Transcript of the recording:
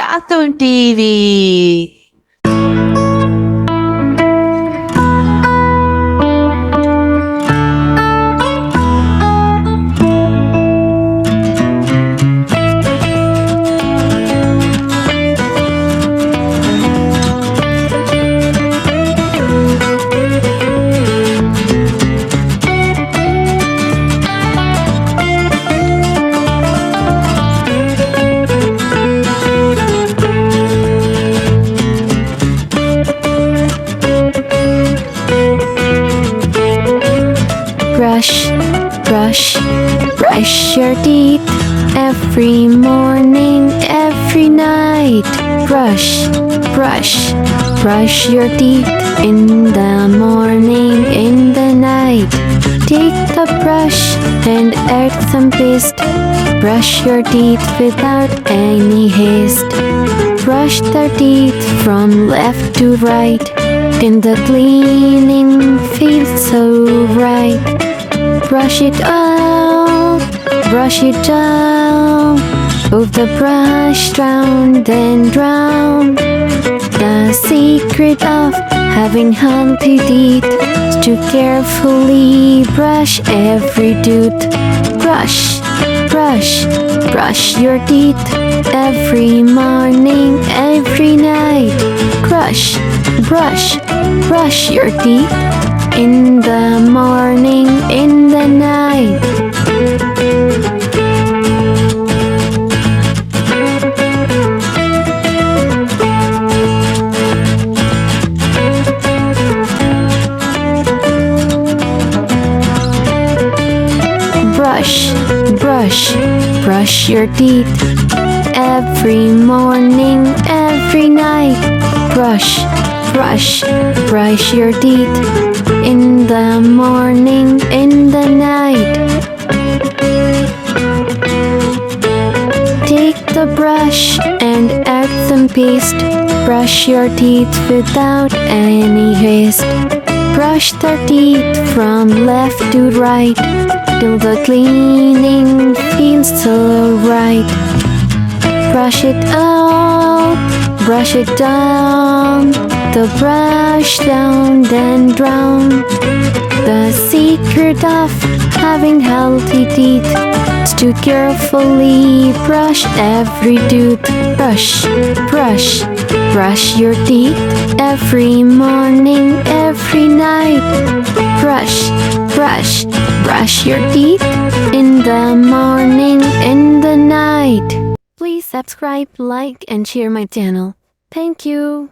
Cartoon TV. Brush your teeth every morning, every night. Brush your teeth in the morning, in the night. Take the brush and add some paste. Brush your teeth without any haste. Brush the teeth from left to right, and the cleaning feels so right. Brush it up, move the brush round and round. The secret of having healthy teeth is to carefully brush every tooth. Brush your teeth every morning, every night. Brush your teeth in the morning, in the night. Brush your teeth every morning, every night. Brush your teeth in the morning, in the night. Take the brush and add some paste. Brush your teeth without any haste. Brush the teeth from left to right, till the cleaning feels so right. Brush it up, brush it down, the brush down and round. The secret of having healthy teeth is to carefully brush every tooth. Brush your teeth every morning, every night. Brush your teeth in the morning, in the night. Please subscribe, like, and share my channel. Thank you.